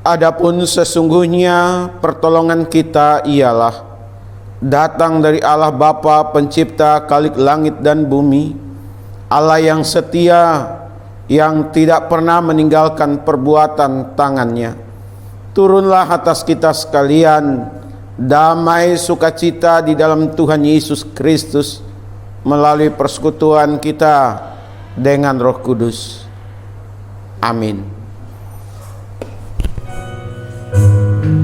Adapun sesungguhnya pertolongan kita ialah datang dari Allah Bapa pencipta Khalik langit dan bumi, Allah yang setia, yang tidak pernah meninggalkan perbuatan tangannya. Turunlah atas kita sekalian damai sukacita di dalam Tuhan Yesus Kristus melalui persekutuan kita dengan Roh Kudus. Amin. Hidupku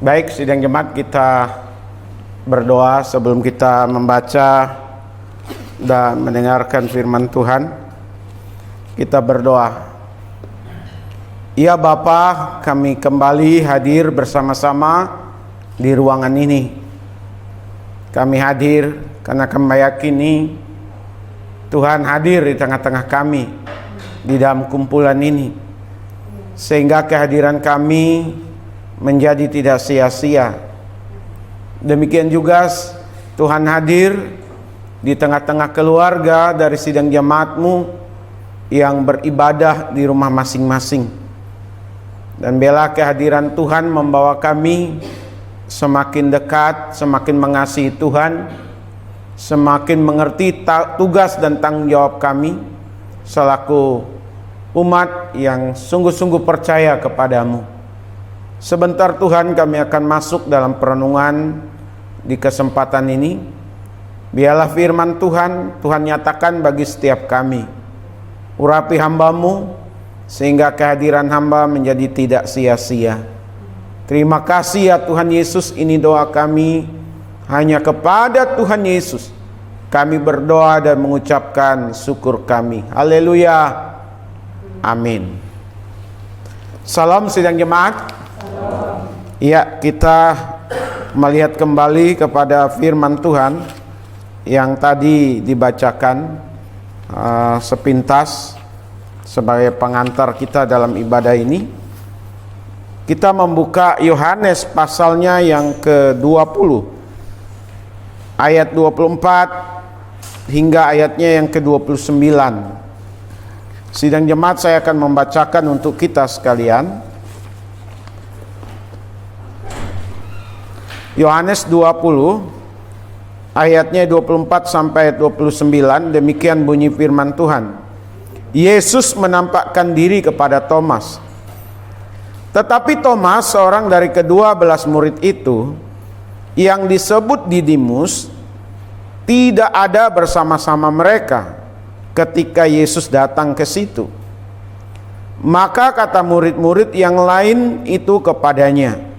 Baik, sidang jemaat, kita berdoa sebelum kita membaca dan mendengarkan firman Tuhan. Kita berdoa. Ya Bapa, kami kembali hadir bersama-sama di ruangan ini. Kami hadir karena kami meyakini Tuhan hadir di tengah-tengah kami di dalam kumpulan ini, sehingga kehadiran kami menjadi tidak sia-sia. Demikian juga Tuhan hadir di tengah-tengah keluarga dari sidang jemaat-Mu yang beribadah di rumah masing-masing. Dan biarlah kehadiran Tuhan membawa kami semakin dekat, semakin mengasihi Tuhan, semakin mengerti tugas dan tanggung jawab kami selaku umat yang sungguh-sungguh percaya kepadamu. Sebentar Tuhan, kami akan masuk dalam perenungan di kesempatan ini. Biarlah firman Tuhan nyatakan bagi setiap kami. Urapi hamba-Mu sehingga kehadiran hamba menjadi tidak sia-sia. Terima kasih ya Tuhan Yesus, ini doa kami. Hanya kepada Tuhan Yesus kami berdoa dan mengucapkan syukur kami. Haleluya. Amin. Salam sidang jemaat. Ya, kita melihat kembali kepada firman Tuhan yang tadi dibacakan sepintas sebagai pengantar kita dalam ibadah ini. Kita membuka Yohanes pasalnya yang ke-20, ayat 24 hingga ayatnya yang ke-29. Sidang jemaat, saya akan membacakan untuk kita sekalian. Yohanes 20 ayatnya 24 sampai ayat 29. Demikian bunyi firman Tuhan. Yesus menampakkan diri kepada Thomas. Tetapi Thomas, seorang dari ke-12 murid itu, yang disebut Didimus, tidak ada bersama-sama mereka ketika Yesus datang ke situ. Maka kata murid-murid yang lain itu kepadanya,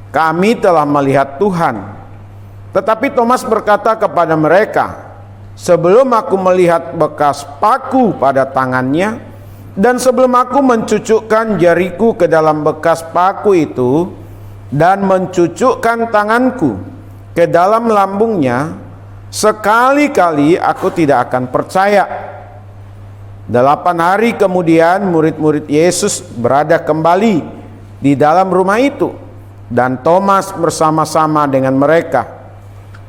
kami telah melihat Tuhan. Tetapi Thomas berkata kepada mereka, sebelum aku melihat bekas paku pada tangannya, dan sebelum aku mencucukkan jariku ke dalam bekas paku itu, dan mencucukkan tanganku ke dalam lambungnya, sekali-kali aku tidak akan percaya. 8 hari kemudian murid-murid Yesus berada kembali di dalam rumah itu, dan Thomas bersama-sama dengan mereka.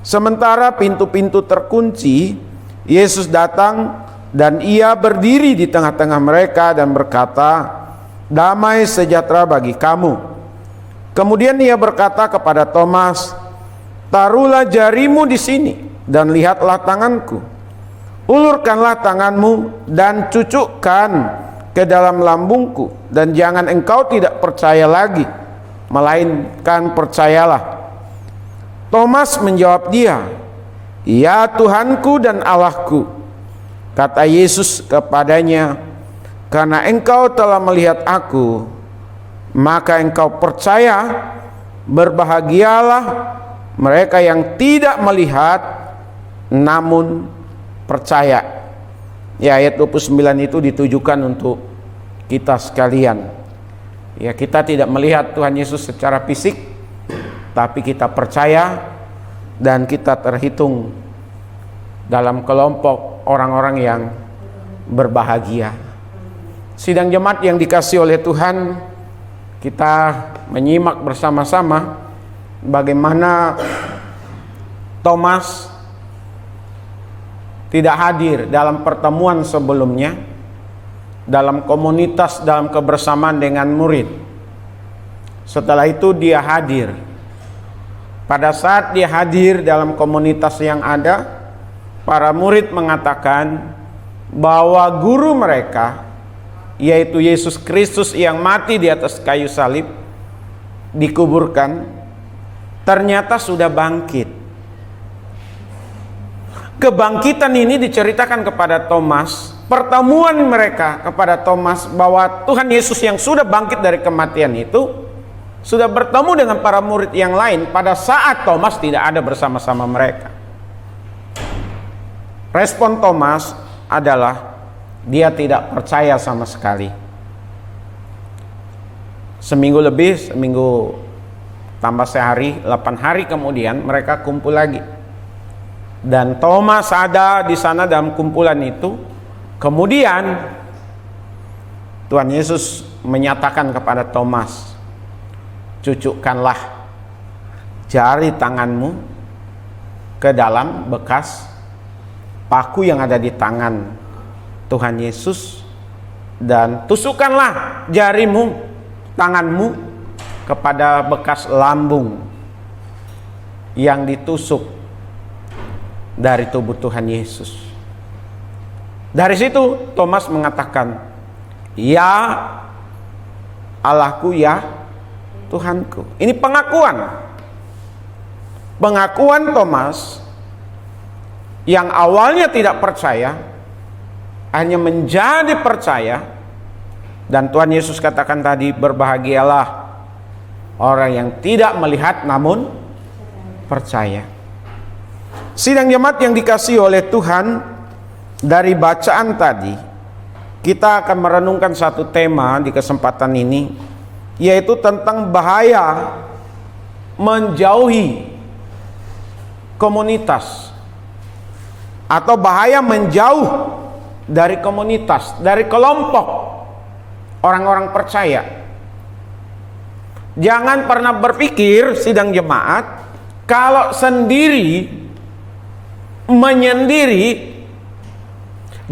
Sementara pintu-pintu terkunci, Yesus datang dan ia berdiri di tengah-tengah mereka dan berkata, damai sejahtera bagi kamu. Kemudian ia berkata kepada Thomas, taruhlah jarimu di sini dan lihatlah tanganku. Ulurkanlah tanganmu dan cucukkan ke dalam lambungku, dan jangan engkau tidak percaya lagi, melainkan percayalah. Thomas menjawab dia, ya Tuhanku dan Allahku. Kata Yesus kepadanya, karena engkau telah melihat aku, maka engkau percaya. Berbahagialah mereka yang tidak melihat namun percaya. Ya, ayat 29 itu ditujukan untuk kita sekalian. Ya, kita tidak melihat Tuhan Yesus secara fisik, tapi kita percaya dan kita terhitung dalam kelompok orang-orang yang berbahagia. Sidang jemaat yang dikasihi oleh Tuhan, kita menyimak bersama-sama bagaimana Thomas tidak hadir dalam pertemuan sebelumnya, dalam komunitas, dalam kebersamaan dengan murid. Setelah itu dia hadir. Pada saat dia hadir dalam komunitas yang ada, para murid mengatakan bahwa guru mereka, yaitu Yesus Kristus yang mati di atas kayu salib, dikuburkan, ternyata sudah bangkit. Kebangkitan ini diceritakan kepada Thomas, pertemuan mereka kepada Thomas bahwa Tuhan Yesus yang sudah bangkit dari kematian itu sudah bertemu dengan para murid yang lain pada saat Thomas tidak ada bersama-sama mereka. Respon Thomas adalah dia tidak percaya sama sekali. Seminggu tambah sehari, 8 hari kemudian mereka kumpul lagi. Dan Thomas ada di sana dalam kumpulan itu. Kemudian Tuhan Yesus menyatakan kepada Thomas, "Cucukkanlah jari tanganmu ke dalam bekas paku yang ada di tangan Tuhan Yesus, dan tusukkanlah jarimu, tanganmu kepada bekas lambung yang ditusuk dari tubuh Tuhan Yesus." Dari situ Thomas mengatakan, "Ya Allahku, ya Tuhanku." Ini pengakuan Thomas yang awalnya tidak percaya hanya menjadi percaya. Dan Tuhan Yesus katakan tadi, berbahagialah orang yang tidak melihat namun percaya. Sidang jemaat yang dikasihi oleh Tuhan, dari bacaan tadi kita akan merenungkan satu tema di kesempatan ini, yaitu tentang bahaya menjauhi komunitas, atau bahaya menjauh dari komunitas, dari kelompok orang-orang percaya. Jangan pernah berpikir, sidang jemaat, kalau menyendiri,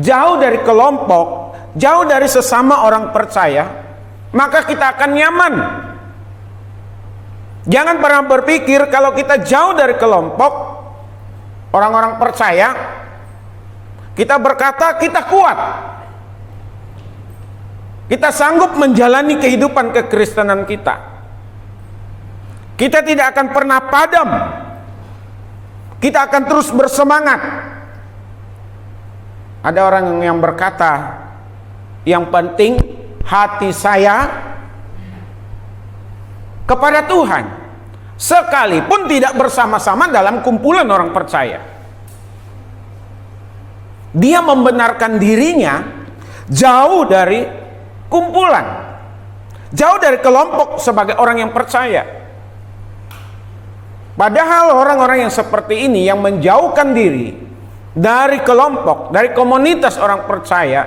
jauh dari kelompok, jauh dari sesama orang percaya, maka kita akan nyaman. Jangan pernah berpikir kalau kita jauh dari kelompok orang-orang percaya, kita berkata kita kuat, kita sanggup menjalani kehidupan kekristenan kita. Kita tidak akan pernah padam, kita akan terus bersemangat. Ada orang yang berkata, yang penting hati saya kepada Tuhan, sekalipun tidak bersama-sama dalam kumpulan orang percaya. Dia membenarkan dirinya jauh dari kumpulan, jauh dari kelompok sebagai orang yang percaya. Padahal orang-orang yang seperti ini, yang menjauhkan diri dari kelompok, dari komunitas orang percaya,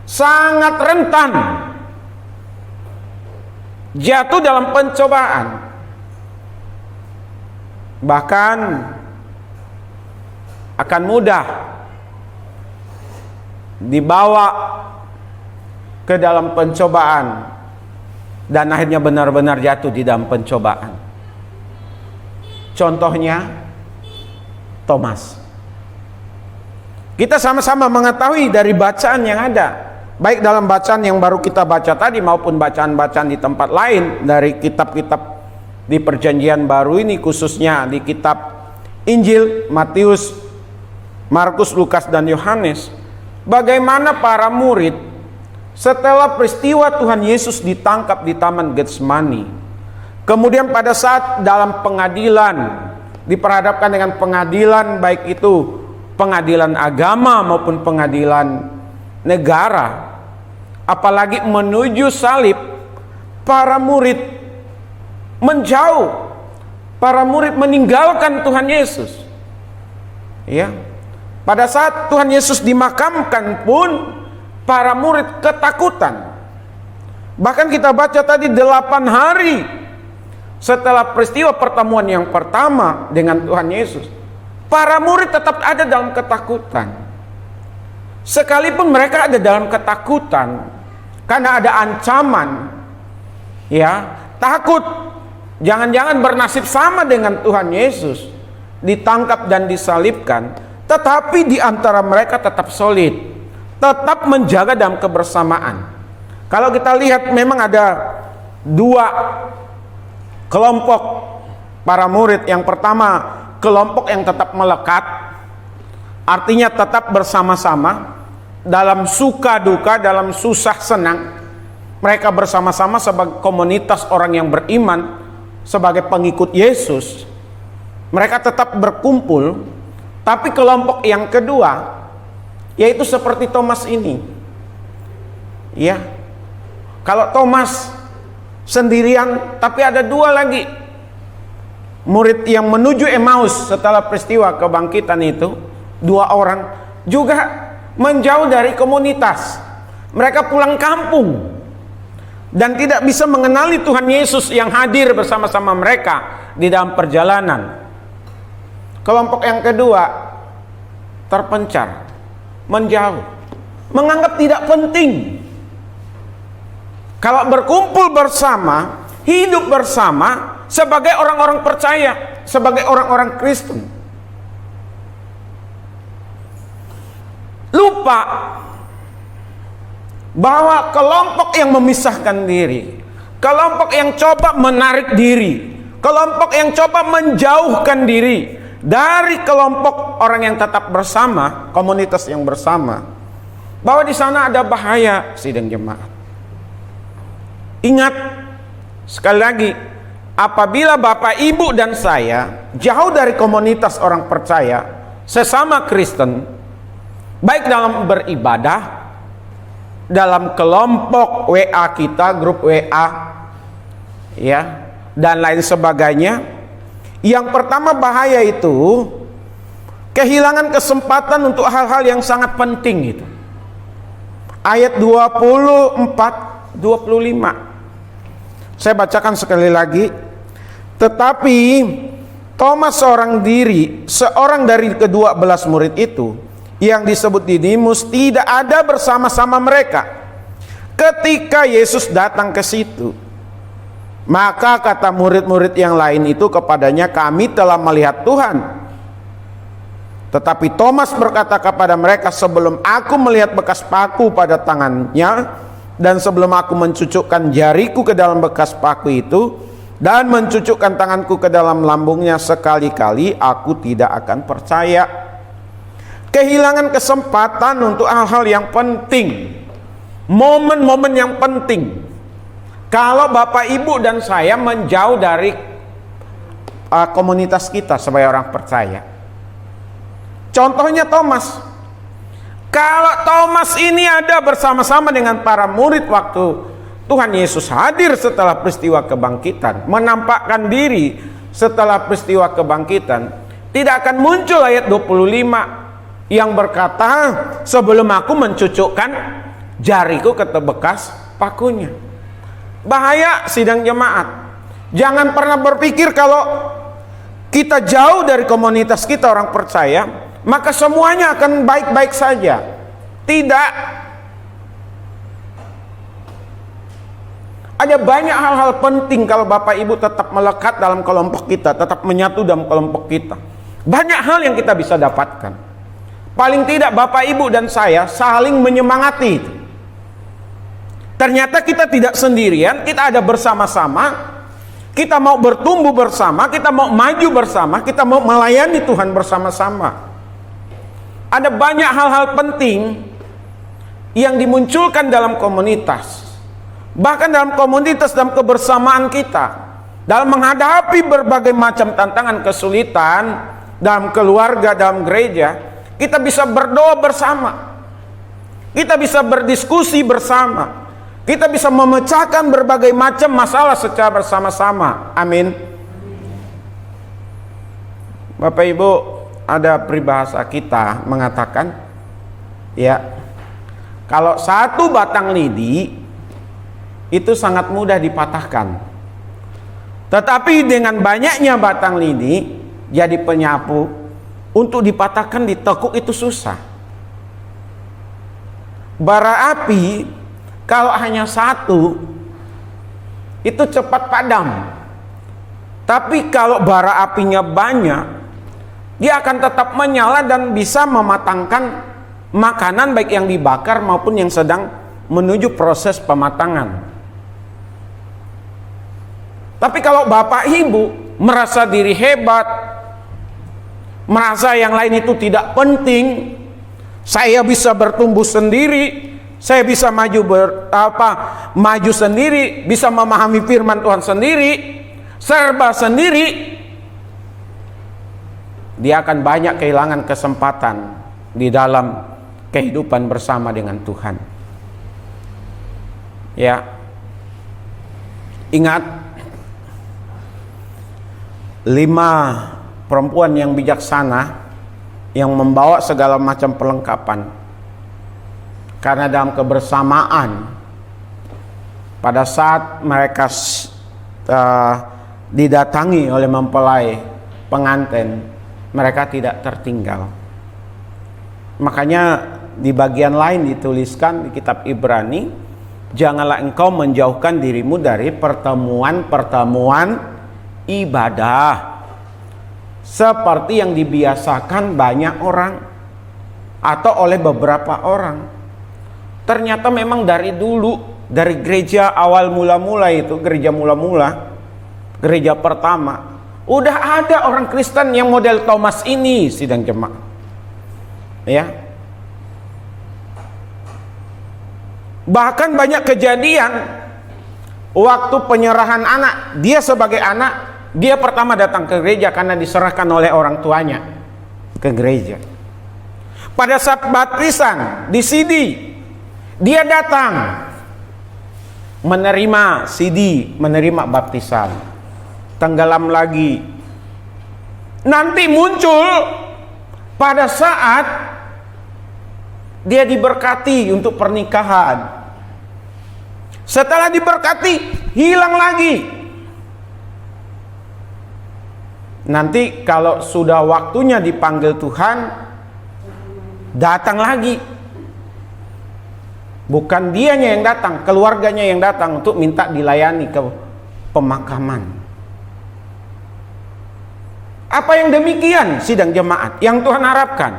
sangat rentan jatuh dalam pencobaan. Bahkan akan mudah dibawa ke dalam pencobaan dan akhirnya benar-benar jatuh di dalam pencobaan. Contohnya Thomas. Kita sama-sama mengetahui dari bacaan yang ada, baik dalam bacaan yang baru kita baca tadi maupun bacaan-bacaan di tempat lain dari kitab-kitab di Perjanjian Baru ini, khususnya di kitab Injil Matius, Markus, Lukas, dan Yohanes, bagaimana para murid setelah peristiwa Tuhan Yesus ditangkap di Taman Getsemani, kemudian pada saat dalam pengadilan, diperhadapkan dengan pengadilan, baik itu pengadilan agama maupun pengadilan negara, apalagi menuju salib, para murid menjauh, para murid meninggalkan Tuhan Yesus. Ya, pada saat Tuhan Yesus dimakamkan pun para murid ketakutan. Bahkan kita baca tadi 8 hari setelah peristiwa pertemuan yang pertama dengan Tuhan Yesus, para murid tetap ada dalam ketakutan. Sekalipun mereka ada dalam ketakutan karena ada ancaman, ya, takut jangan-jangan bernasib sama dengan Tuhan Yesus, ditangkap dan disalibkan, tetapi di antara mereka tetap solid, tetap menjaga dalam kebersamaan. Kalau kita lihat, memang ada 2 kelompok para murid. Yang pertama, kelompok yang tetap melekat, artinya tetap bersama-sama dalam suka duka, dalam susah senang. Mereka bersama-sama sebagai komunitas orang yang beriman, sebagai pengikut Yesus. Mereka tetap berkumpul. Tapi kelompok yang kedua, yaitu seperti Thomas ini. Ya. Kalau Thomas sendirian, tapi ada dua lagi murid yang menuju Emmaus setelah peristiwa kebangkitan itu, dua orang juga menjauh dari komunitas. Mereka pulang kampung dan tidak bisa mengenali Tuhan Yesus yang hadir bersama-sama mereka di dalam perjalanan. Kelompok yang kedua terpencar, menjauh, menganggap tidak penting. Kalau berkumpul bersama, hidup bersama sebagai orang-orang percaya, sebagai orang-orang Kristen. Lupa bahwa kelompok yang memisahkan diri, kelompok yang coba menarik diri, kelompok yang coba menjauhkan diri dari kelompok orang yang tetap bersama, komunitas yang bersama, bahwa di sana ada bahaya, sidang jemaat. Ingat, sekali lagi, apabila Bapak, Ibu, dan saya jauh dari komunitas orang percaya, sesama Kristen, baik dalam beribadah, dalam kelompok WA kita, grup WA, ya, dan lain sebagainya. Yang pertama bahaya itu kehilangan kesempatan untuk hal-hal yang sangat penting itu. Ayat 24-25. Saya bacakan sekali lagi. Tetapi Thomas seorang dari kedua belas murid itu, yang disebut Didimus, tidak ada bersama-sama mereka ketika Yesus datang ke situ. Maka kata murid-murid yang lain itu kepadanya, kami telah melihat Tuhan. Tetapi Thomas berkata kepada mereka, sebelum aku melihat bekas paku pada tangannya, dan sebelum aku mencucukkan jariku ke dalam bekas paku itu, dan mencucukkan tanganku ke dalam lambungnya, sekali-kali aku tidak akan percaya. Kehilangan kesempatan untuk hal-hal yang penting, momen-momen yang penting. Kalau Bapak, Ibu, dan saya menjauh dari komunitas kita sebagai orang percaya. Contohnya Thomas. Kalau Thomas ini ada bersama-sama dengan para murid waktu Tuhan Yesus hadir setelah peristiwa kebangkitan, menampakkan diri setelah peristiwa kebangkitan, tidak akan muncul ayat 25 yang berkata, sebelum aku mencucukkan jariku ke bekas pakunya. Bahaya, sidang jemaat. Jangan pernah berpikir kalau kita jauh dari komunitas kita orang percaya, maka semuanya akan baik-baik saja. Tidak. Ada banyak hal-hal penting kalau Bapak Ibu tetap melekat dalam kelompok kita, tetap menyatu dalam kelompok kita. Banyak hal yang kita bisa dapatkan. Paling tidak Bapak, Ibu, dan saya saling menyemangati. Ternyata kita tidak sendirian, kita ada bersama-sama. Kita mau bertumbuh bersama, kita mau maju bersama, kita mau melayani Tuhan bersama-sama. Ada banyak hal-hal penting yang dimunculkan dalam komunitas. Bahkan dalam komunitas, dalam kebersamaan kita, dalam menghadapi berbagai macam tantangan, kesulitan, dalam keluarga, dalam gereja, kita bisa berdoa bersama. Kita bisa berdiskusi bersama. Kita bisa memecahkan berbagai macam masalah secara bersama-sama. Amin. Bapak, Ibu, ada peribahasa kita mengatakan, ya, kalau satu batang lidi itu sangat mudah dipatahkan, tetapi dengan banyaknya batang lidi jadi penyapu, untuk dipatahkan, ditekuk itu susah. Bara api kalau hanya satu itu cepat padam. Tapi kalau bara apinya banyak, dia akan tetap menyala dan bisa mematangkan makanan, baik yang dibakar maupun yang sedang menuju proses pematangan. Tapi kalau Bapak, Ibu merasa diri hebat, merasa yang lain itu tidak penting, saya bisa bertumbuh sendiri, Saya bisa maju sendiri, bisa memahami firman Tuhan sendiri, serba sendiri. Dia akan banyak kehilangan kesempatan di dalam kehidupan bersama dengan Tuhan. Ya. Ingat, 5 perempuan yang bijaksana yang membawa segala macam perlengkapan. Karena dalam kebersamaan, pada saat mereka didatangi oleh mempelai pengantin, mereka tidak tertinggal. Makanya di bagian lain dituliskan di kitab Ibrani, janganlah engkau menjauhkan dirimu dari pertemuan-pertemuan ibadah, seperti yang dibiasakan banyak orang atau oleh beberapa orang. Ternyata memang dari dulu, dari gereja awal mula-mula itu, gereja mula-mula, gereja pertama, udah ada orang Kristen yang model Thomas ini, sidang jemaat. Ya. Bahkan banyak kejadian waktu penyerahan anak, dia sebagai anak, dia pertama datang ke gereja karena diserahkan oleh orang tuanya ke gereja. Pada saat baptisan di Sidi, dia datang menerima CD, menerima baptisan. Tenggelam lagi. Nanti muncul pada saat dia diberkati untuk pernikahan. Setelah diberkati, hilang lagi. Nanti kalau sudah waktunya dipanggil Tuhan, datang lagi. Bukan dianya yang datang, keluarganya yang datang untuk minta dilayani ke pemakaman. Apa yang demikian sidang jemaat yang Tuhan harapkan?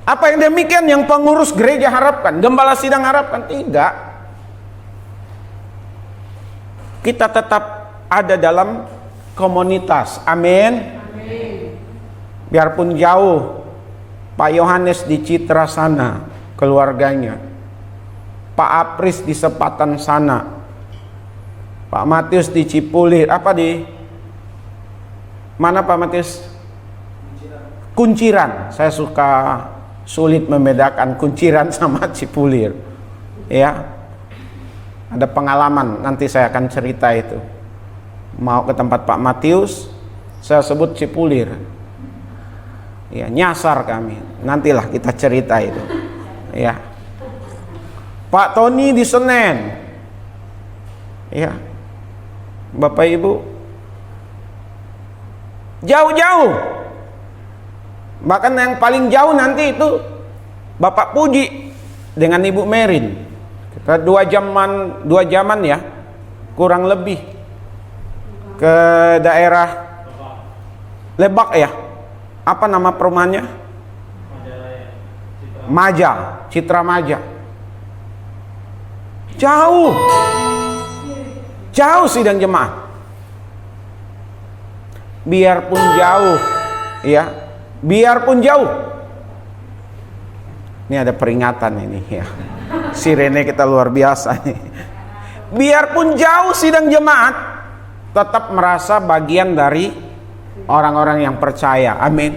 Apa yang demikian yang pengurus gereja harapkan, gembala sidang harapkan? Tidak. Kita tetap ada dalam komunitas. Amin. Biarpun jauh, Pak Yohanes di Citra sana, keluarganya. Pak Apris di Sepatan sana, Pak Matius di Cipulir, mana Pak Matius? Kunciran. Saya sulit membedakan Kunciran sama Cipulir. Ya, ada pengalaman, nanti saya akan cerita itu. Mau ke tempat Pak Matius, saya sebut Cipulir. Ya, nyasar kami. Nantilah kita cerita itu. Ya. Pak Tony di Senen. Ya. Bapak Ibu. Jauh-jauh. Bahkan yang paling jauh nanti itu Bapak Puji dengan Ibu Merin. Kita 2 jaman ya. Kurang lebih ke daerah Lebak ya. Apa nama perumahannya? Maja, Citra Maja. Jauh sidang jemaat. Biarpun jauh, ya, biarpun jauh. Ini ada peringatan ini ya. Sirene kita luar biasa nih. Biarpun jauh sidang jemaat, tetap merasa bagian dari orang-orang yang percaya. Amin.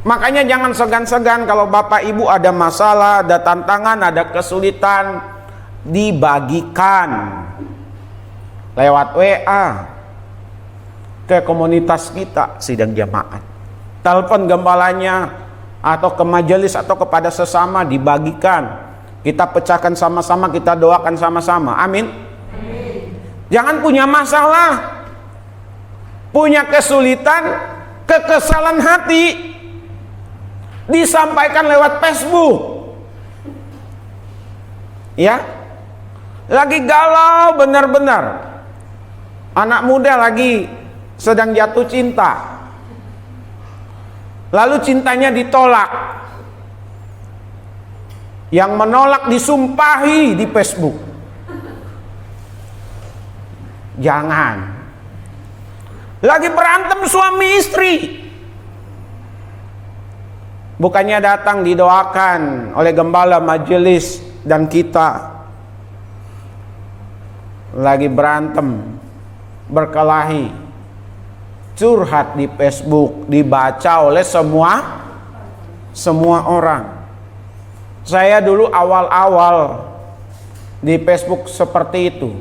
Makanya jangan segan-segan kalau Bapak Ibu ada masalah, ada tantangan, ada kesulitan, dibagikan lewat WA ke komunitas kita sidang jemaat. Telepon gembalanya atau ke majelis atau kepada sesama, dibagikan. Kita pecahkan sama-sama, kita doakan sama-sama. Amin. Jangan punya masalah, punya kesulitan, kekesalan hati, disampaikan lewat Facebook. Ya. Lagi galau benar-benar. Anak muda lagi sedang jatuh cinta. Lalu cintanya ditolak. Yang menolak disumpahi di Facebook. Jangan. Lagi berantem suami istri. Bukannya datang didoakan oleh gembala majelis dan kita lagi berantem, berkelahi, curhat di Facebook, dibaca oleh semua orang. Saya dulu awal-awal di Facebook seperti itu,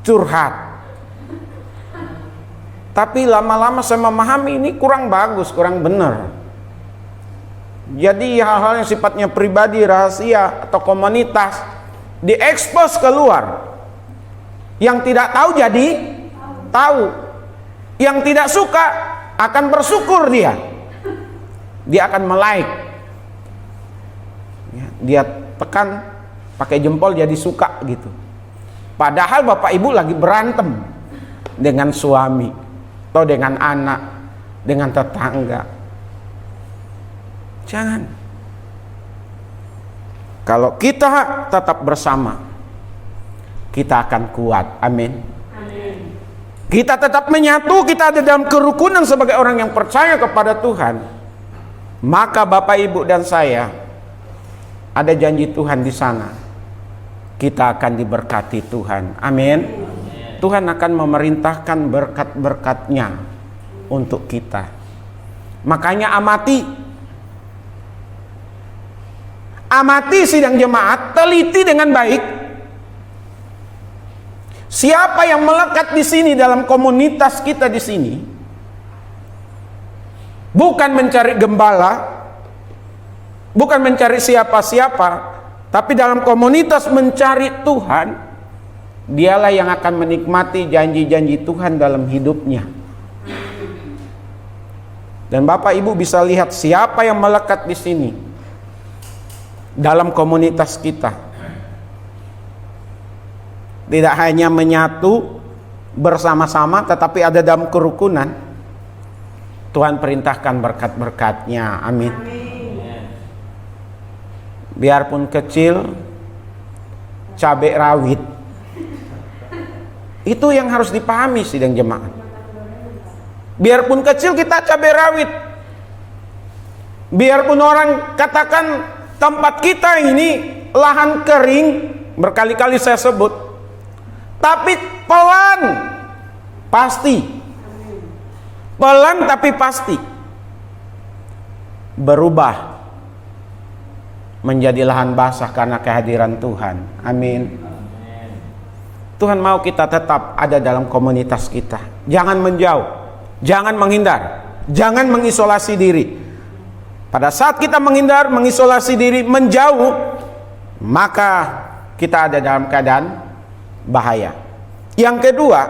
curhat. Tapi lama-lama saya memahami ini kurang bagus, kurang benar. Jadi hal-hal yang sifatnya pribadi, rahasia atau komunitas diekspos keluar. Yang tidak tahu jadi tahu. Yang tidak suka akan bersyukur dia. Dia akan melike. Dia tekan pakai jempol jadi suka gitu. Padahal bapak ibu lagi berantem dengan suami atau dengan anak, dengan tetangga. Jangan. Kalau kita tetap bersama, kita akan kuat. Amin. Amin. Kita tetap menyatu, kita ada dalam kerukunan sebagai orang yang percaya kepada Tuhan. Maka Bapak Ibu dan saya, ada janji Tuhan di sana. Kita akan diberkati Tuhan. Amin. Amin. Tuhan akan memerintahkan berkat-berkat-Nya untuk kita. Makanya amati sidang jemaat, teliti dengan baik. Siapa yang melekat di sini dalam komunitas kita di sini? Bukan mencari gembala, bukan mencari siapa-siapa, tapi dalam komunitas mencari Tuhan. Dialah yang akan menikmati janji-janji Tuhan dalam hidupnya. Dan Bapak Ibu bisa lihat siapa yang melekat di sini dalam komunitas kita. Tidak hanya menyatu bersama-sama, tetapi ada dalam kerukunan. Tuhan perintahkan berkat-berkat-Nya. Amin. Biarpun kecil, cabai rawit. Itu yang harus dipahami sidang jemaat. Biarpun kecil kita cabai rawit. Biarpun orang katakan tempat kita ini lahan kering, berkali-kali saya sebut, tapi pelan pasti, pelan tapi pasti berubah menjadi lahan basah karena kehadiran Tuhan. Amin. Tuhan mau kita tetap ada dalam komunitas kita. Jangan menjauh, jangan menghindar, jangan mengisolasi diri. Pada saat kita menghindar, mengisolasi diri, menjauh, maka kita ada dalam keadaan bahaya. Yang kedua,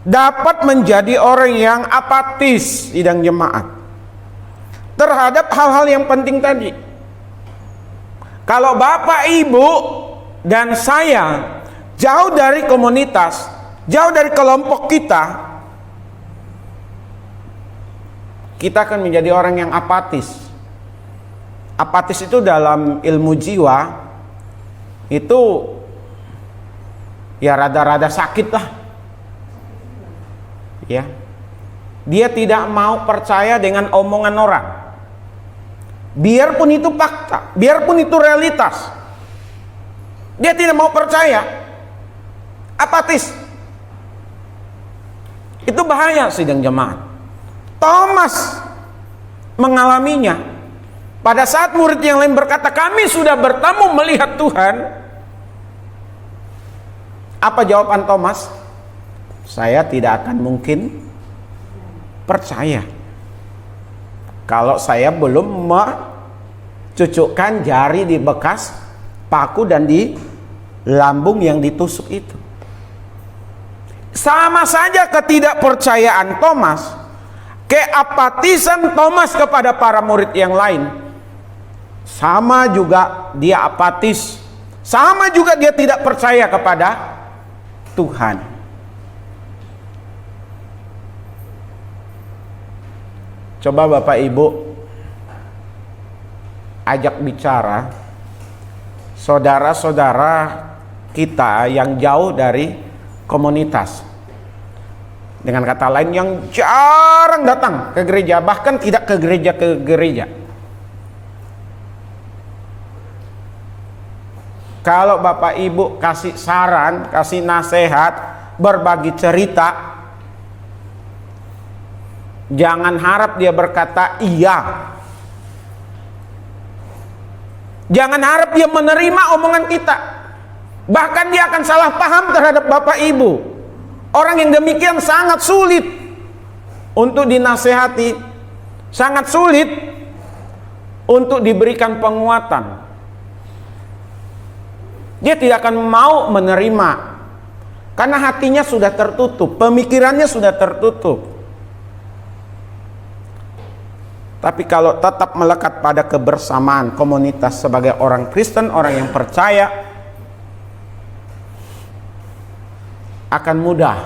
dapat menjadi orang yang apatis sidang jemaat terhadap hal-hal yang penting tadi. Kalau Bapak, Ibu, dan saya jauh dari komunitas, jauh dari kelompok kita akan menjadi orang yang apatis. Apatis itu dalam ilmu jiwa itu ya rada-rada sakit lah. Ya. Dia tidak mau percaya dengan omongan orang. Biarpun itu fakta, biarpun itu realitas. Dia tidak mau percaya. Apatis. Itu bahaya sidang jemaat. Thomas mengalaminya. Pada saat murid yang lain berkata, kami sudah bertemu melihat Tuhan. Apa jawaban Thomas? Saya tidak akan mungkin percaya kalau saya belum mencucukkan jari di bekas paku dan di lambung yang ditusuk itu. Sama saja ketidakpercayaan Thomas, keapatisan Thomas kepada para murid yang lain. Sama juga dia apatis, sama juga dia tidak percaya kepada Tuhan. Coba Bapak Ibu ajak bicara saudara-saudara kita yang jauh dari komunitas. Dengan kata lain, yang jarang datang ke gereja, bahkan tidak ke gereja. Kalau Bapak Ibu kasih saran, kasih nasihat, berbagi cerita, jangan harap dia berkata iya. Jangan harap dia menerima omongan kita. Bahkan dia akan salah paham terhadap Bapak Ibu. Orang yang demikian sangat sulit untuk dinasehati, sangat sulit untuk diberikan penguatan. Dia tidak akan mau menerima karena hatinya sudah tertutup, pemikirannya sudah tertutup. Tapi kalau tetap melekat pada kebersamaan komunitas sebagai orang Kristen, orang yang percaya, akan mudah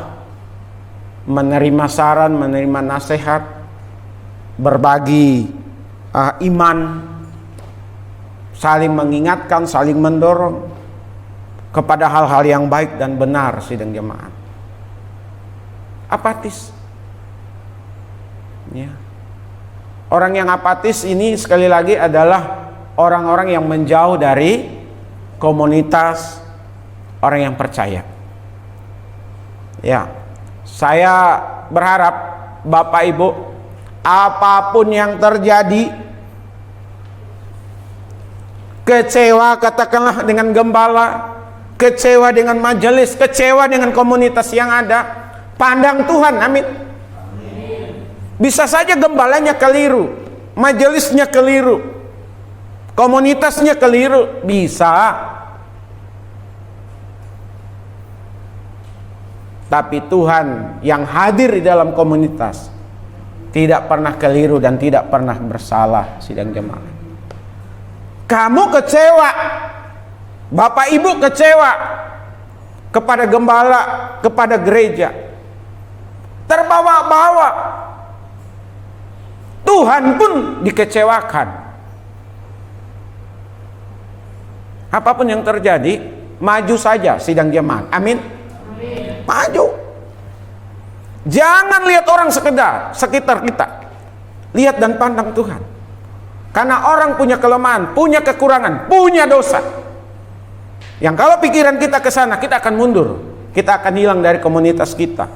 menerima saran, menerima nasihat, berbagi iman, saling mengingatkan, saling mendorong kepada hal-hal yang baik dan benar. Sidang jemaat apatis ya. Orang yang apatis ini sekali lagi adalah orang-orang yang menjauh dari komunitas orang yang percaya. Ya, saya berharap Bapak Ibu, apapun yang terjadi, kecewa katakanlah dengan gembala, kecewa dengan majelis, kecewa dengan komunitas yang ada, pandang Tuhan, amin. Bisa saja gembalanya keliru, majelisnya keliru, komunitasnya keliru, bisa. Tapi Tuhan yang hadir di dalam komunitas tidak pernah keliru dan tidak pernah bersalah. Sidang jemaat, kamu kecewa, Bapak Ibu kecewa kepada gembala, kepada gereja, terbawa-bawa, Tuhan pun dikecewakan. Apapun yang terjadi, maju saja sidang jemaat, amin. Maju. Jangan lihat orang sekitar kita. Lihat dan pandang Tuhan. Karena orang punya kelemahan, punya kekurangan, punya dosa. Yang kalau pikiran kita ke sana, kita akan mundur. Kita akan hilang dari komunitas kita.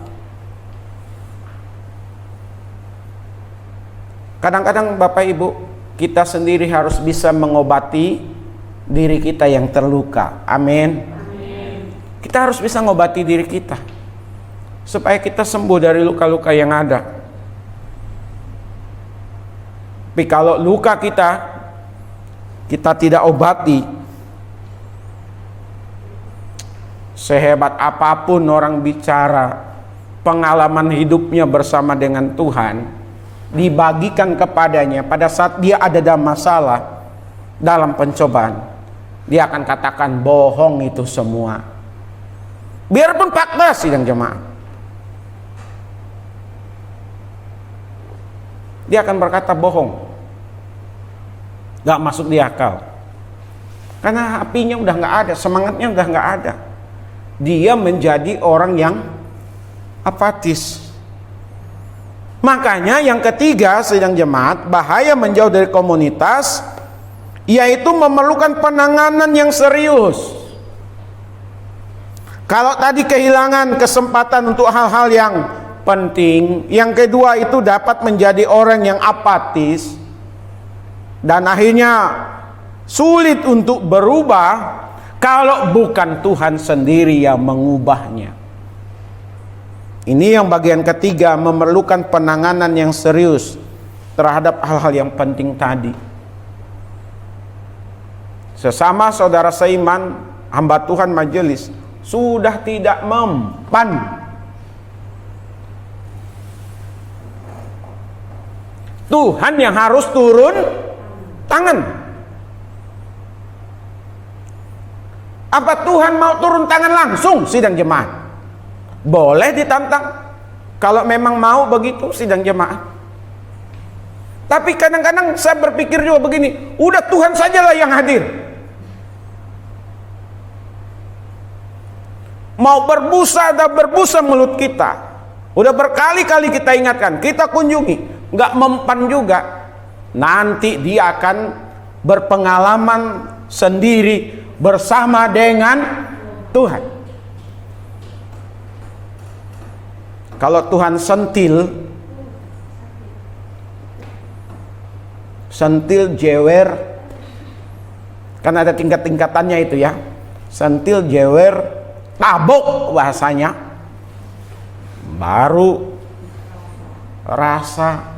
Kadang-kadang Bapak Ibu, kita sendiri harus bisa mengobati diri kita yang terluka. Amin. Kita harus bisa mengobati diri kita supaya kita sembuh dari luka-luka yang ada. Tapi kalau luka kita tidak obati, sehebat apapun orang bicara pengalaman hidupnya bersama dengan Tuhan, dibagikan kepadanya pada saat dia ada dalam masalah, dalam pencobaan, dia akan katakan bohong itu semua. Biarpun fakta sidang jemaat, dia akan berkata bohong, gak masuk di akal, karena apinya udah gak ada, semangatnya udah gak ada. Dia menjadi orang yang apatis. Makanya yang ketiga sidang jemaat, bahaya menjauh dari komunitas, yaitu memerlukan penanganan yang serius. Kalau tadi kehilangan kesempatan untuk hal-hal yang penting, yang kedua itu dapat menjadi orang yang apatis dan akhirnya sulit untuk berubah kalau bukan Tuhan sendiri yang mengubahnya. Ini yang bagian ketiga, memerlukan penanganan yang serius terhadap hal-hal yang penting tadi. Sesama saudara seiman, hamba Tuhan majelis, sudah tidak mempan Tuhan yang harus turun tangan. Apa Tuhan mau turun tangan langsung sidang jemaat? Boleh ditantang kalau memang mau begitu sidang jemaat. Tapi kadang-kadang saya berpikir juga begini, udah Tuhan sajalah yang hadir. Mau berbusa dan berbusa mulut kita. Udah berkali-kali kita ingatkan, kita kunjungi, nggak mempan juga. Nanti dia akan berpengalaman sendiri bersama dengan Tuhan. Kalau Tuhan sentil jewer, kan ada tingkat-tingkatannya itu ya. Sentil, jewer, tabok bahasanya, baru rasa.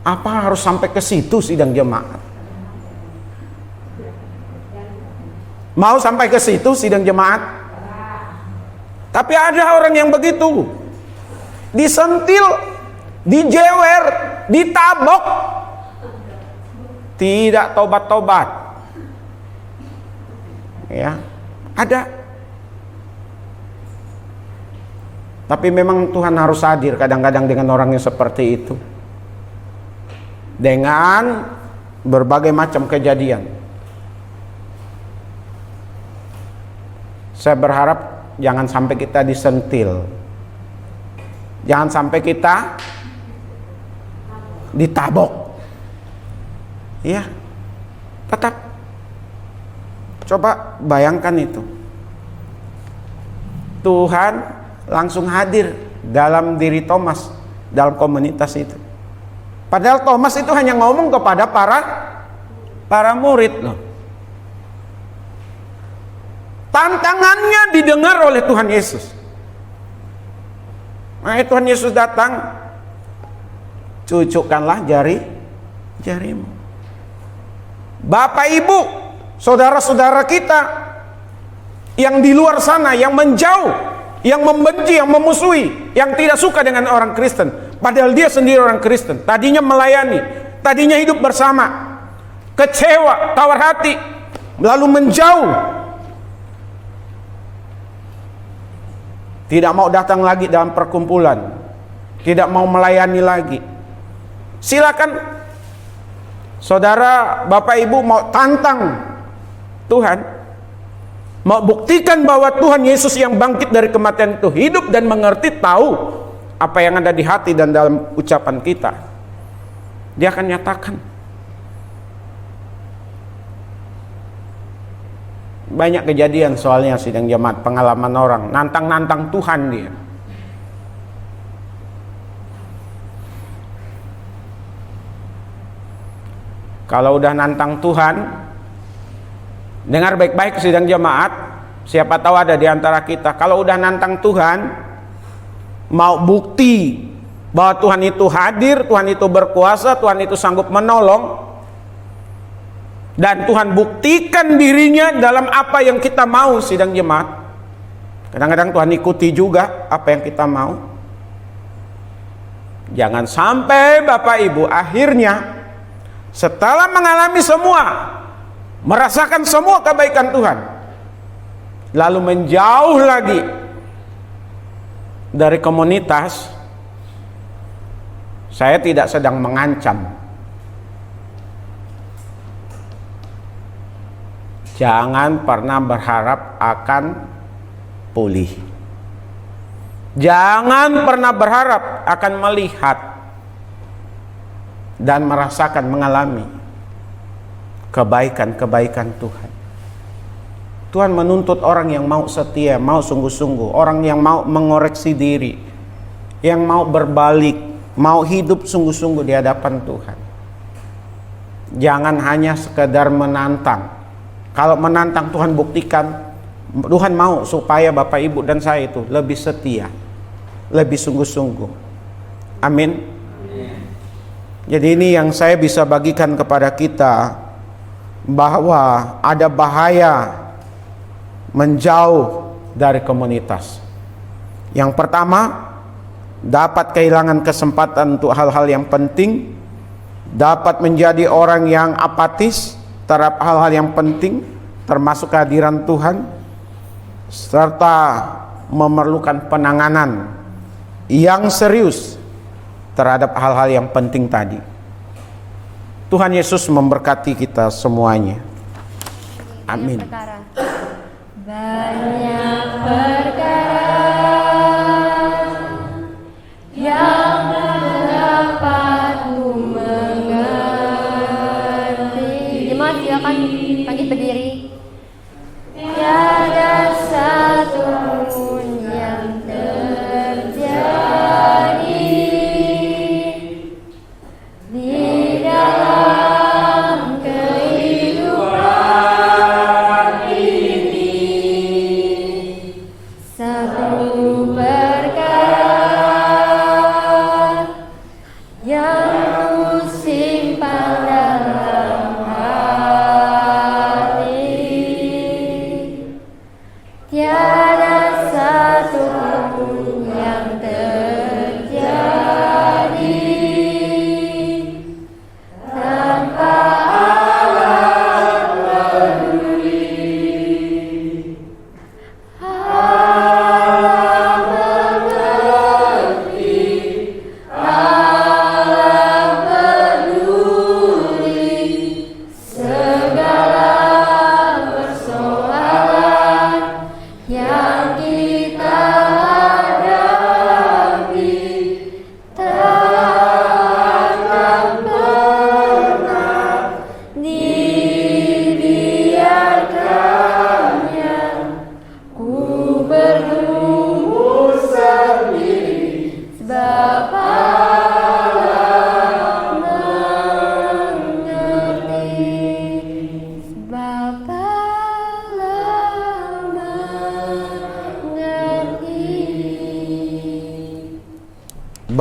Apa harus sampai ke situ sidang jemaat? Mau sampai ke situ sidang jemaat? Tapi ada orang yang begitu, disentil, dijewer, ditabok, tidak tobat-tobat. Ya, ada. Tapi memang Tuhan harus hadir kadang-kadang dengan orang yang seperti itu, dengan berbagai macam kejadian. Saya berharap jangan sampai kita disentil, jangan sampai kita ditabok. Ya, tetap coba bayangkan itu. Tuhan langsung hadir dalam diri Thomas, dalam komunitas itu. Padahal Thomas itu hanya ngomong kepada para murid loh. Tantangannya didengar oleh Tuhan Yesus. Nah, Tuhan Yesus datang, cucukkanlah jarimu. Bapak Ibu, saudara-saudara kita yang di luar sana, yang menjauh, yang membenci, yang memusuhi, yang tidak suka dengan orang Kristen, padahal dia sendiri orang Kristen, tadinya melayani, tadinya hidup bersama, kecewa, tawar hati, lalu menjauh, tidak mau datang lagi dalam perkumpulan, tidak mau melayani lagi. Silakan saudara, Bapak Ibu mau tantang Tuhan, mau buktikan bahwa Tuhan Yesus yang bangkit dari kematian itu hidup dan mengerti, tahu apa yang ada di hati dan dalam ucapan kita. Dia akan nyatakan. Banyak kejadian soalnya sidang jemaat, pengalaman orang nantang-nantang Tuhan dia. Kalau udah nantang Tuhan, dengar baik-baik sidang jemaat, siapa tahu ada di antara kita. Kalau udah nantang Tuhan, mau bukti bahwa Tuhan itu hadir, Tuhan itu berkuasa, Tuhan itu sanggup menolong, dan Tuhan buktikan dirinya dalam apa yang kita mau sidang jemaat. Kadang-kadang Tuhan ikuti juga apa yang kita mau. Jangan sampai Bapak Ibu akhirnya setelah mengalami semua, merasakan semua kebaikan Tuhan, lalu menjauh lagi dari komunitas. Saya tidak sedang mengancam. Jangan pernah berharap akan pulih. Jangan pernah berharap akan melihat dan merasakan, mengalami kebaikan-kebaikan Tuhan. Tuhan menuntut orang yang mau setia, mau sungguh-sungguh, orang yang mau mengoreksi diri, yang mau berbalik, mau hidup sungguh-sungguh di hadapan Tuhan. Jangan hanya sekedar menantang. Kalau menantang, Tuhan buktikan. Tuhan mau supaya Bapak Ibu dan saya itu lebih setia, lebih sungguh-sungguh. Amin. Jadi ini yang saya bisa bagikan kepada kita, bahwa ada bahaya menjauh dari komunitas. Yang pertama, dapat kehilangan kesempatan untuk hal-hal yang penting, dapat menjadi orang yang apatis terhadap hal-hal yang penting, termasuk kehadiran Tuhan, serta memerlukan penanganan yang serius terhadap hal-hal yang penting tadi. Tuhan Yesus memberkati kita semuanya. Amin. Banyak perkara yang mendapatku mengerti. Jemaat silakan bangkit berdiri.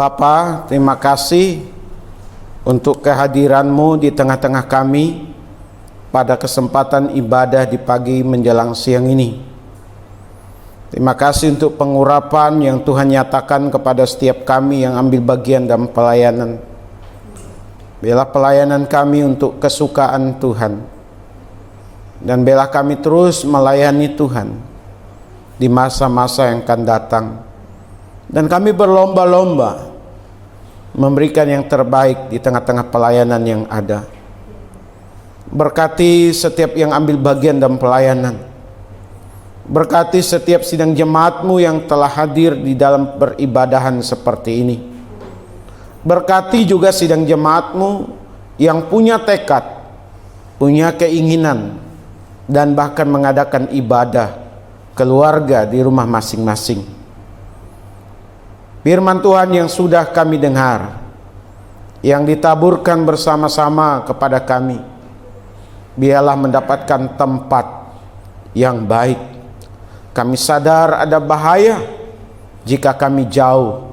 Bapa, terima kasih untuk kehadiran-Mu di tengah-tengah kami pada kesempatan ibadah di pagi menjelang siang ini. Terima kasih untuk pengurapan yang Tuhan nyatakan kepada setiap kami yang ambil bagian dalam pelayanan. Biarlah pelayanan kami untuk kesukaan Tuhan, dan biarlah kami terus melayani Tuhan di masa-masa yang akan datang. Dan kami berlomba-lomba memberikan yang terbaik di tengah-tengah pelayanan yang ada. Berkati setiap yang ambil bagian dalam pelayanan. Berkati setiap sidang jemaat-Mu yang telah hadir di dalam peribadahan seperti ini. Berkati juga sidang jemaat-Mu yang punya tekad, punya keinginan, dan bahkan mengadakan ibadah keluarga di rumah masing-masing. Firman Tuhan yang sudah kami dengar, yang ditaburkan bersama-sama kepada kami, biarlah mendapatkan tempat yang baik. Kami sadar ada bahaya jika kami jauh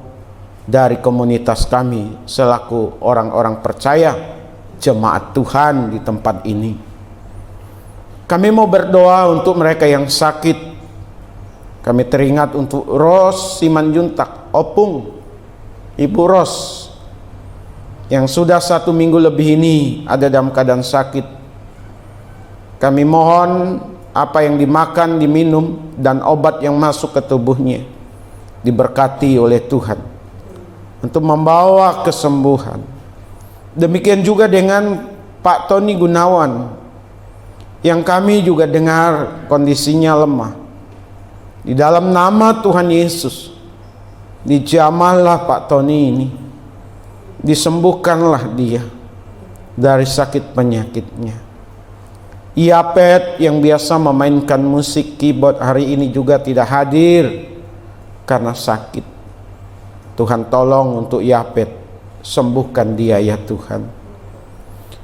dari komunitas kami selaku orang-orang percaya, jemaat Tuhan di tempat ini. Kami mau berdoa untuk mereka yang sakit. Kami teringat untuk Ros Simanjuntak, Opung, Ibu Ros, yang sudah 1 minggu lebih ini ada dalam keadaan sakit. Kami mohon apa yang dimakan, diminum, dan obat yang masuk ke tubuhnya diberkati oleh Tuhan untuk membawa kesembuhan. Demikian juga dengan Pak Tony Gunawan, yang kami juga dengar kondisinya lemah. Di dalam nama Tuhan Yesus, dijamahlah Pak Tony ini, disembuhkanlah dia dari sakit penyakitnya. Iapet yang biasa memainkan musik keyboard hari ini juga tidak hadir karena sakit. Tuhan tolong untuk Iapet, sembuhkan dia ya Tuhan.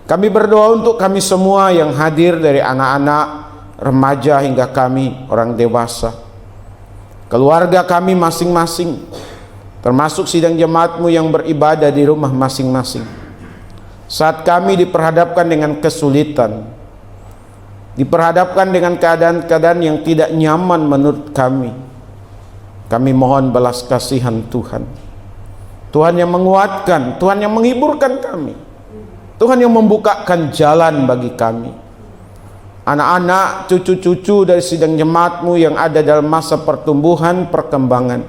Kami berdoa untuk kami semua yang hadir, dari anak-anak, remaja hingga kami orang dewasa, keluarga kami masing-masing, termasuk sidang jemaat-Mu yang beribadah di rumah masing-masing. Saat kami diperhadapkan dengan kesulitan, diperhadapkan dengan keadaan-keadaan yang tidak nyaman menurut kami, kami mohon belas kasihan Tuhan. Tuhan yang menguatkan, Tuhan yang menghiburkan kami, Tuhan yang membukakan jalan bagi kami. Anak-anak, cucu-cucu dari sidang jemaat-Mu yang ada dalam masa pertumbuhan, perkembangan,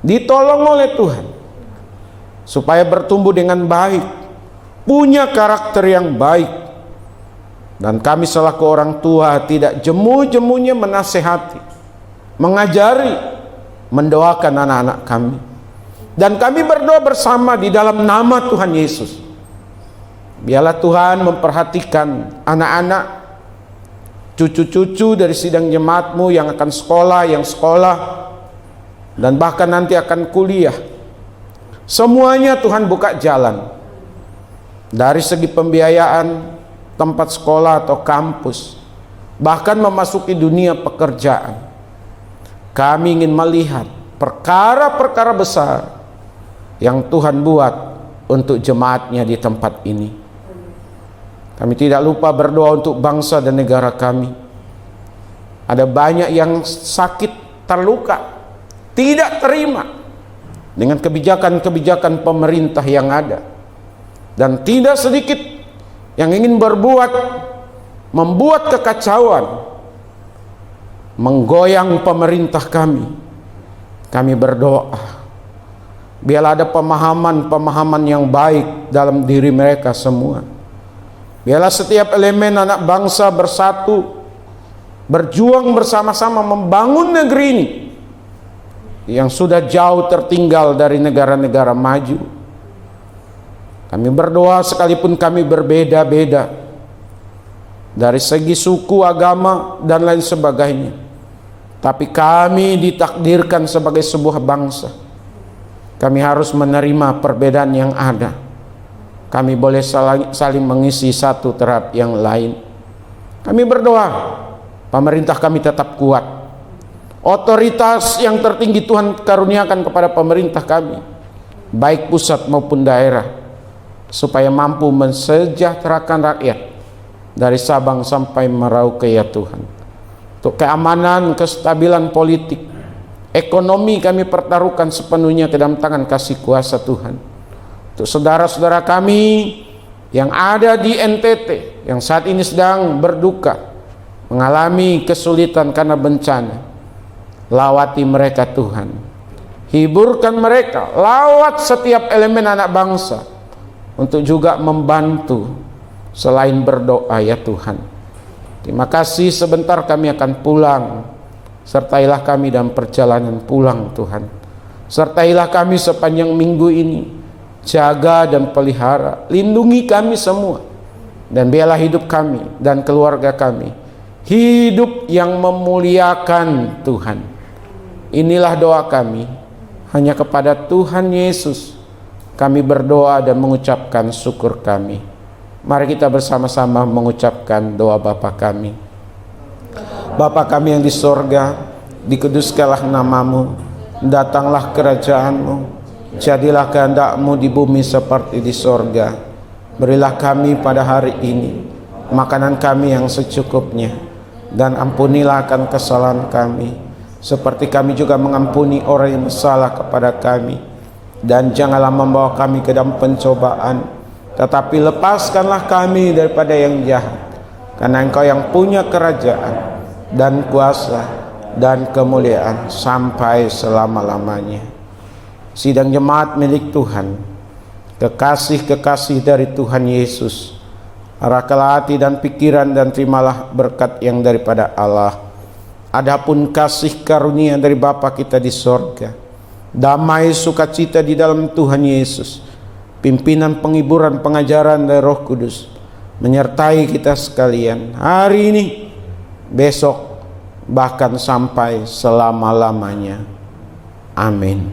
ditolong oleh Tuhan supaya bertumbuh dengan baik, punya karakter yang baik. Dan kami selaku orang tua tidak jemu-jemunya menasehati, mengajari, mendoakan anak-anak kami. Dan kami berdoa bersama di dalam nama Tuhan Yesus. Biarlah Tuhan memperhatikan anak-anak, cucu-cucu dari sidang jemaat-Mu yang akan sekolah, yang sekolah, dan bahkan nanti akan kuliah. Semuanya Tuhan buka jalan. Dari segi pembiayaan, tempat sekolah atau kampus, bahkan memasuki dunia pekerjaan. Kami ingin melihat perkara-perkara besar yang Tuhan buat untuk jemaat-Nya di tempat ini. Kami tidak lupa berdoa untuk bangsa dan negara kami. Ada banyak yang sakit, terluka, tidak terima dengan kebijakan-kebijakan pemerintah yang ada, dan tidak sedikit yang ingin membuat kekacauan, menggoyang pemerintah kami. Kami berdoa, biarlah ada pemahaman yang baik dalam diri mereka semua. Biarlah setiap elemen anak bangsa bersatu, berjuang bersama-sama membangun negeri ini yang sudah jauh tertinggal dari negara-negara maju. Kami berdoa sekalipun kami berbeda-beda dari segi suku, agama, dan lain sebagainya, tapi kami ditakdirkan sebagai sebuah bangsa. Kami harus menerima perbedaan yang ada. Kami boleh saling mengisi satu terhadap yang lain. Kami berdoa pemerintah kami tetap kuat. Otoritas yang tertinggi Tuhan karuniakan kepada pemerintah kami baik pusat maupun daerah, supaya mampu mensejahterakan rakyat dari Sabang sampai Merauke ya Tuhan. Untuk keamanan, kestabilan politik, ekonomi kami pertaruhkan sepenuhnya ke dalam tangan kasih kuasa Tuhan. Untuk saudara-saudara kami yang ada di NTT, yang saat ini sedang berduka, mengalami kesulitan karena bencana, lawati mereka Tuhan. Hiburkan mereka, lawat setiap elemen anak bangsa, untuk juga membantu selain berdoa ya Tuhan. Terima kasih, sebentar kami akan pulang. Sertailah kami dalam perjalanan pulang Tuhan. Sertailah kami sepanjang minggu ini. Jaga dan pelihara, lindungi kami semua. Dan biarlah hidup kami dan keluarga kami hidup yang memuliakan Tuhan. Inilah doa kami. Hanya kepada Tuhan Yesus kami berdoa dan mengucapkan syukur kami. Mari kita bersama-sama mengucapkan doa Bapa kami. Bapa kami yang di sorga, dikuduskanlah namamu, datanglah kerajaanmu, jadilah kehendak-mu di bumi seperti di sorga. Berilah kami pada hari ini makanan kami yang secukupnya, dan ampunilah akan kesalahan kami, seperti kami juga mengampuni orang yang bersalah kepada kami. Dan janganlah membawa kami ke dalam pencobaan, tetapi lepaskanlah kami daripada yang jahat, karena Engkau yang punya kerajaan dan kuasa dan kemuliaan sampai selama-lamanya. Sidang jemaat milik Tuhan, kekasih-kekasih dari Tuhan Yesus, arahkanlah hati dan pikiran dan terimalah berkat yang daripada Allah. Adapun kasih karunia dari Bapa kita di sorga, damai sukacita di dalam Tuhan Yesus, pimpinan penghiburan pengajaran dari Roh Kudus menyertai kita sekalian hari ini, besok, bahkan sampai selama-lamanya. Amin.